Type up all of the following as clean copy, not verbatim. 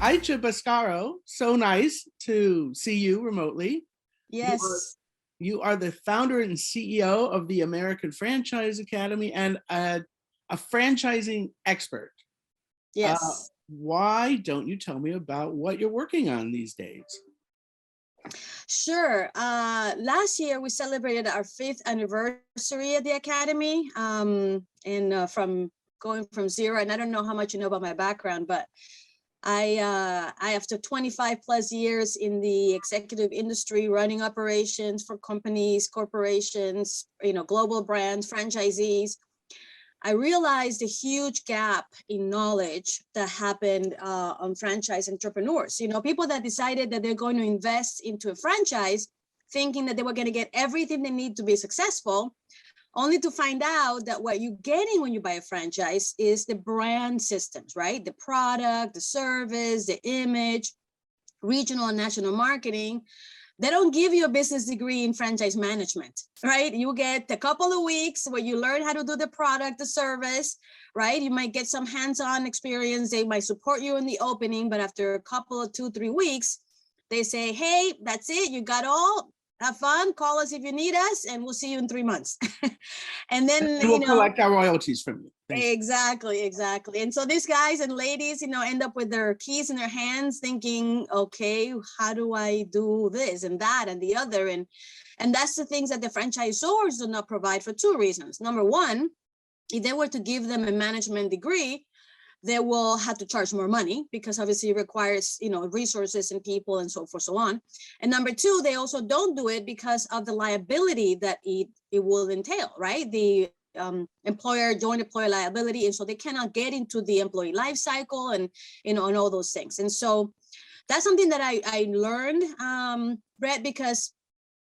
Aicha Bascaro, so nice to see you remotely. Yes. You are the founder and CEO of the American Franchise Academy and a franchising expert. Yes. Why don't you tell me about what you're working on these days? Sure. Last year, we celebrated our 5th anniversary at the Academy. And from going from zero, and I don't know how much you know about my background, but I after 25 plus years in the executive industry, running operations for companies, corporations, global brands, franchisees, I realized a huge gap in knowledge that happened on franchise entrepreneurs. People that decided that they're going to invest into a franchise, thinking that they were going to get everything they need to be successful, only to find out that what you're getting when you buy a franchise is the brand systems, right? The product, the service, the image, regional and national marketing. They don't give you a business degree in franchise management, right? You get a couple of weeks where you learn how to do the product, the service, right? You might get some hands-on experience. They might support you in the opening, but after a couple of 2-3 weeks, they say, hey, that's it. You got all. Have fun. Call us if you need us, and we'll see you in 3 months. And then we'll collect our royalties from you. Thanks. Exactly. And so these guys and ladies, end up with their keys in their hands, thinking, okay, how do I do this and that and the other? And that's the things that the franchisors do not provide for 2 reasons. Number one, if they were to give them a management degree, they will have to charge more money because obviously it requires, resources and people and so forth, so on. And number 2, they also don't do it because of the liability that it will entail, right? The joint employer liability. And so they cannot get into the employee life cycle and, and all those things. And so that's something that I learned, Brett, because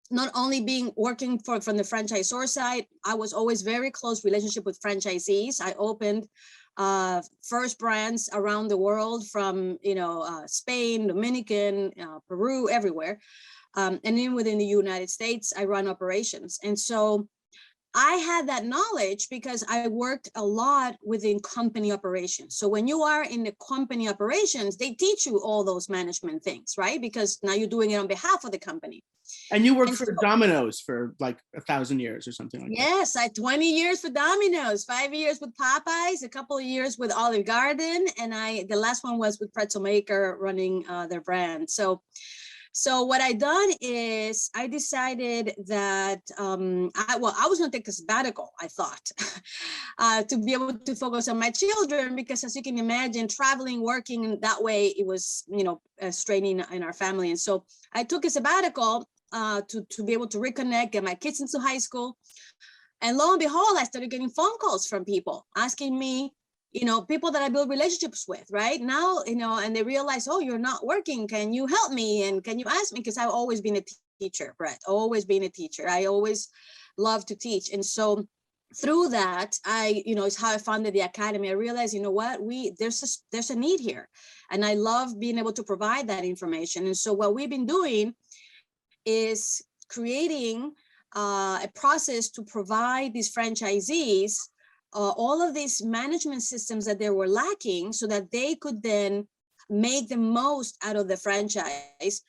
not only working from the franchisor side, I was always very close relationship with franchisees. I opened first brands around the world from, Spain, Dominican, Peru, everywhere. And then within the United States, I run operations. And so I had that knowledge because I worked a lot within company operations. So when you are in the company operations, they teach you all those management things, right? Because now you're doing it on behalf of the company. And you worked for Domino's for like 1,000 years or something like that. Yes, I 20 years for Domino's, 5 years with Popeyes, a couple of years with Olive Garden, and the last one was with Pretzel Maker running their brand. So what I done is I decided that I was going to take a sabbatical, I thought, to be able to focus on my children, because as you can imagine, traveling, working in that way, it was, straining in our family. And so I took a sabbatical to be able to reconnect, get my kids into high school. And lo and behold, I started getting phone calls from people asking me, people that I build relationships with right now, and they realize, oh, you're not working. Can you help me? And can you ask me? Because I've always been a teacher, Brett, always been a teacher. I always love to teach. And so through that, it's how I founded the Academy. I realized, what, there's a need here. And I love being able to provide that information. And so what we've been doing is creating a process to provide these franchisees all of these management systems that they were lacking so that they could then make the most out of the franchise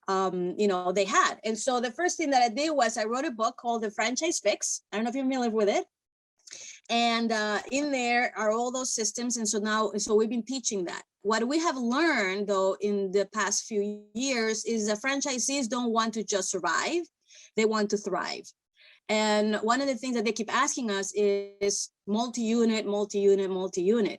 they had. And so the first thing that I did was I wrote a book called The Franchise Fix. I don't know if you're familiar with it. And in there are all those systems. And so we've been teaching that. What we have learned, though, in the past few years is that franchisees don't want to just survive. They want to thrive. And one of the things that they keep asking us is multi-unit.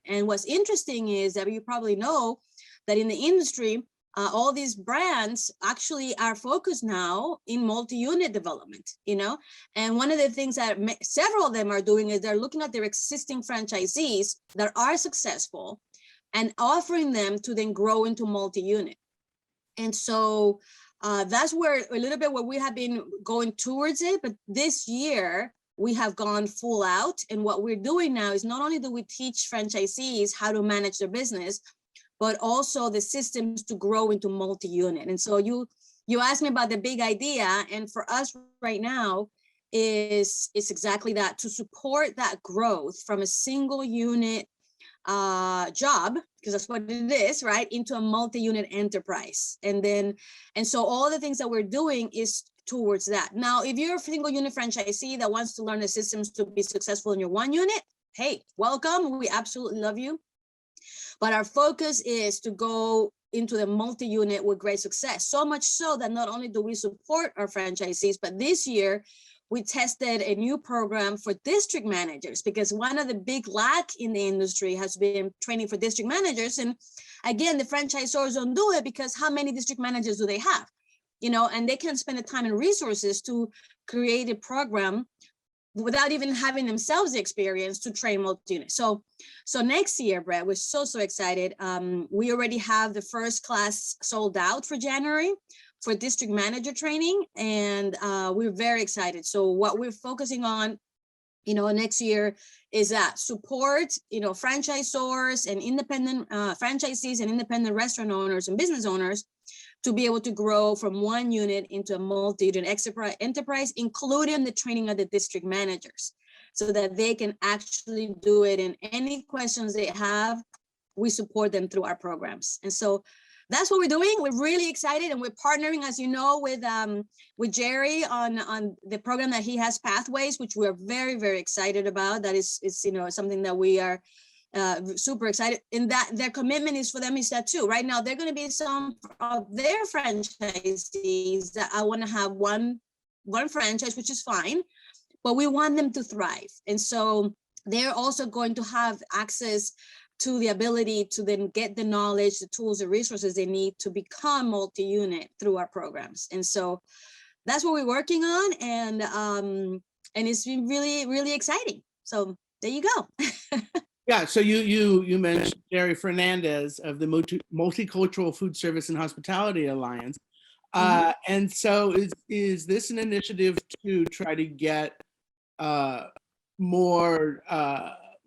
And what's interesting is that you probably know that in the industry, all these brands actually are focused now in multi-unit development, And one of the things that several of them are doing is they're looking at their existing franchisees that are successful and offering them to then grow into multi-unit. And so that's where a little bit where we have been going towards it. But this year we have gone full out. And what we're doing now is not only do we teach franchisees how to manage their business, but also the systems to grow into multi-unit. And so you asked me about the big idea. And for us right now is exactly that, to support that growth from a single unit job, because that's what it is, right, into a multi-unit enterprise. And so all the things that we're doing is towards that. Now, if you're a single unit franchisee that wants to learn the systems to be successful in your one unit, hey, welcome. We absolutely love you. But our focus is to go into the multi-unit with great success. So much so that not only do we support our franchisees, but this year we tested a new program for district managers, because one of the big lack in the industry has been training for district managers. And again, the franchisors don't do it because how many district managers do they have? You know, and they can spend the time and resources to create a program without even having themselves the experience to train multi-unit. So next year, Brett, we're so excited. We already have the first class sold out for January for district manager training, and we're very excited. So what we're focusing on, you know, next year is that support, you know, franchisors and independent franchisees and independent restaurant owners and business owners to be able to grow from one unit into a multi-unit enterprise, including the training of the district managers, so that they can actually do it. And any questions they have, we support them through our programs. And so that's what we're doing. We're really excited, and we're partnering, as you know, with Jerry on the program that he has, Pathways, which we're very excited about. That is you know, something that we are super excited. And that their commitment is for them is that too. Right now, they're going to be some of their franchisees that I want to have one franchise, which is fine, but we want them to thrive. And so they're also going to have access to the ability to then get the knowledge, the tools, the resources they need to become multi-unit through our programs. And so that's what we're working on, and it's been really exciting. So there you go. Yeah, so you mentioned Jerry Fernandez of the Multicultural Food Service and Hospitality Alliance. And so is this an initiative to try to get more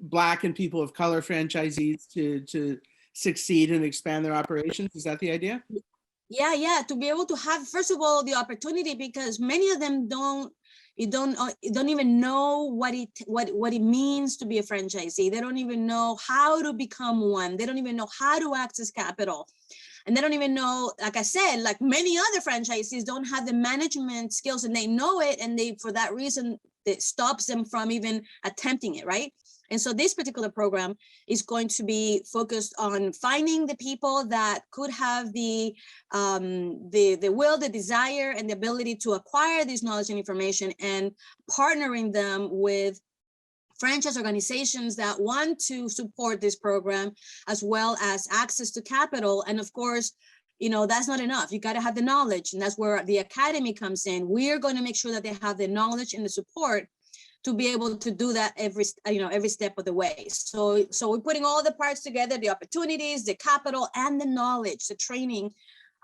Black and people of color franchisees to succeed and expand their operations? Is that the idea? Yeah, to be able to have, first of all, the opportunity, because many of them don't even know what it means to be a franchisee. They don't even know how to become one. They don't even know how to access capital. And they don't even know, like I said, like many other franchisees don't have the management skills, and they know it. And for that reason, it stops them from even attempting it, right? And so this particular program is going to be focused on finding the people that could have the will, the desire, and the ability to acquire this knowledge and information, and partnering them with franchise organizations that want to support this program, as well as access to capital. And of course, you know, that's not enough. You got to have the knowledge, and that's where the academy comes in. We're going to make sure that they have the knowledge and the support to be able to do that every step of the way. So we're putting all the parts together, the opportunities, the capital, and the knowledge, the training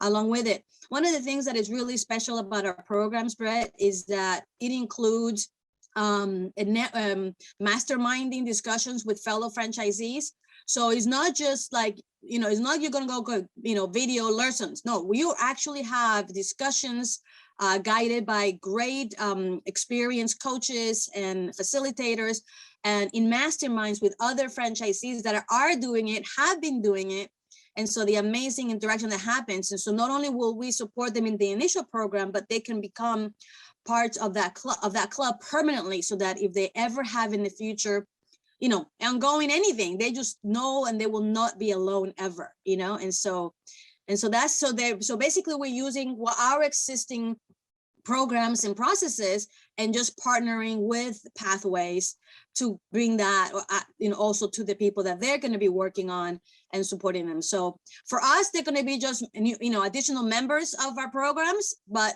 along with it. One of the things that is really special about our programs, Brett, is that it includes masterminding discussions with fellow franchisees. So it's not just like, you know, it's not you're going to go, you know, video lessons. No, we actually have discussions guided by great experienced coaches and facilitators, and in masterminds with other franchisees that are doing it, have been doing it. And so the amazing interaction that happens. And so not only will we support them in the initial program, but they can become parts of that club permanently, so that if they ever have in the future, you know, ongoing anything, they just know, and they will not be alone ever, you know. And so basically we're using our existing programs and processes, and just partnering with Pathways to bring that, you know, also to the people that they're going to be working on and supporting them. So for us, they're going to be just, you know, additional members of our programs, but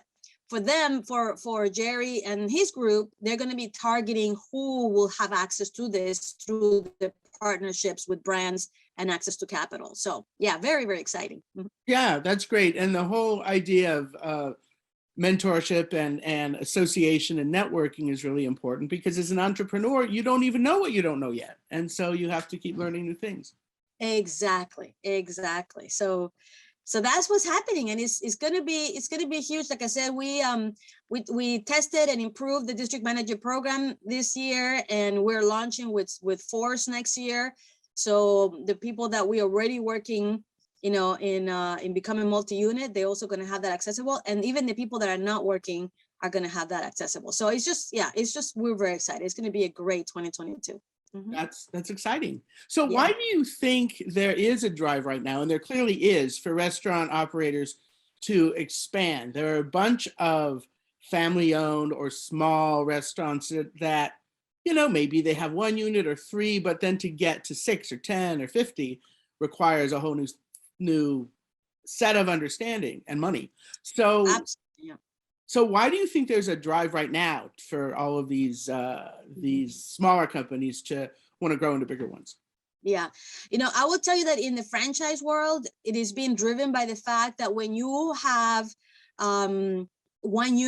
for them, for Jerry and his group, they're going to be targeting who will have access to this through the partnerships with brands and access to capital. So yeah, very exciting. Yeah, that's great. And the whole idea of mentorship and association and networking is really important, because as an entrepreneur, you don't even know what you don't know yet. And so you have to keep learning new things. Exactly. So that's what's happening, and it's going to be huge. Like I said, we tested and improved the district manager program this year, and we're launching with Force next year. So the people that we already working, you know, in becoming multi-unit, they're also going to have that accessible. And even the people that are not working are going to have that accessible. So it's just, yeah, it's just, we're very excited. It's going to be a great 2022. Mhm. That's exciting. So Yeah. why do you think there is a drive right now, and there clearly is, for restaurant operators to expand? There are a bunch of family-owned or small restaurants that, you know, maybe they have 1 unit or 3, but then to get to 6 or 10 or 50 requires a whole new set of understanding and money. So Absolutely. Yeah. so why do you think there's a drive right now for all of these smaller companies to want to grow into bigger ones? Yeah. You know, I will tell you that in the franchise world, it is being driven by the fact that when you have 1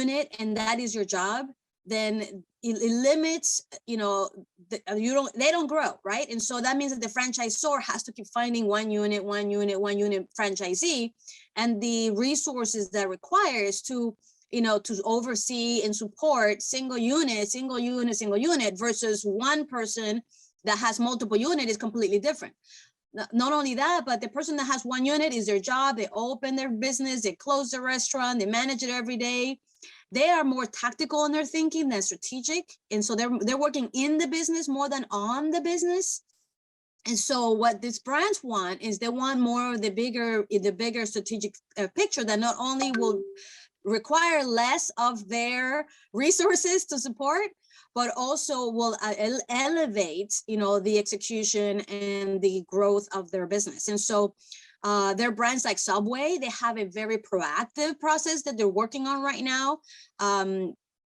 unit and that is your job, then it limits, you know, they don't grow, right? And so that means that the franchisor has to keep finding 1 unit, 1 unit, 1 unit franchisee, and the resources that requires to, you know, to oversee and support single unit, single unit, single unit versus one person that has multiple units is completely different. Not only that, but the person that has 1 unit is their job. They open their business, they close the restaurant, they manage it every day. They are more tactical in their thinking than strategic. And so they're working in the business more than on the business. And so what these brands want is they want more of the bigger strategic picture that not only will require less of their resources to support, but also will elevate, you know, the execution and the growth of their business. And so their brands like Subway, they have a very proactive process that they're working on right now,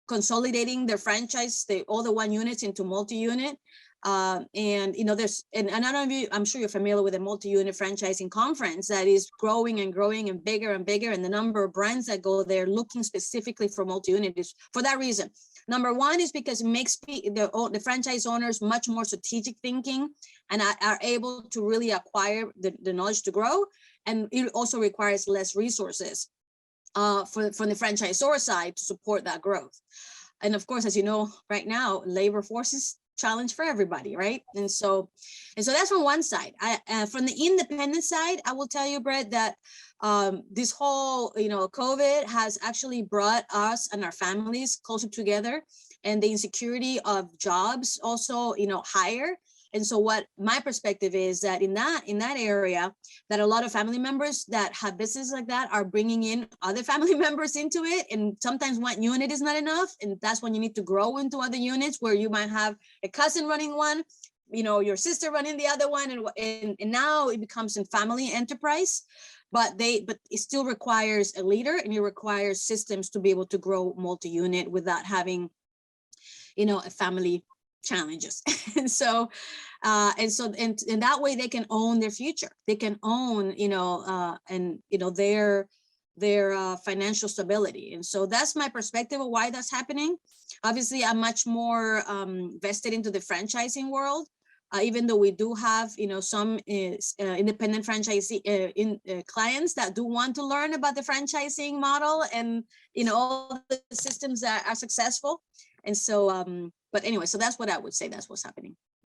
consolidating their franchise, all the 1 units into multi-unit. And you know, and I don't know if you, I'm sure you're familiar with the multi-unit franchising conference that is growing and growing and bigger, and the number of brands that go there looking specifically for multi-unit is for that reason. Number one is because it makes the franchise owners much more strategic thinking and are able to really acquire the knowledge to grow. And it also requires less resources from the franchisor side to support that growth. And of course, as you know, right now, labor force is challenge for everybody, right? And so that's from one side. From the independent side, I will tell you, Brett, that this whole, you know, COVID has actually brought us and our families closer together, and the insecurity of jobs also, you know, higher. And so what my perspective is that in that area, that a lot of family members that have businesses like that are bringing in other family members into it. And sometimes 1 unit is not enough. And that's when you need to grow into other units where you might have a cousin running one, you know, your sister running the other one. And now it becomes a family enterprise, but it still requires a leader, and it requires systems to be able to grow multi-unit without having, you know, a family challenges. And so and that way they can own their future. They can own, you know, and you know, their financial stability. And so that's my perspective of why that's happening. Obviously, I'm much more vested into the franchising world, even though we do have, you know, some independent franchisee clients that do want to learn about the franchising model and, you know, all the systems that are successful. And so but anyway, so that's what I would say. That's what's happening.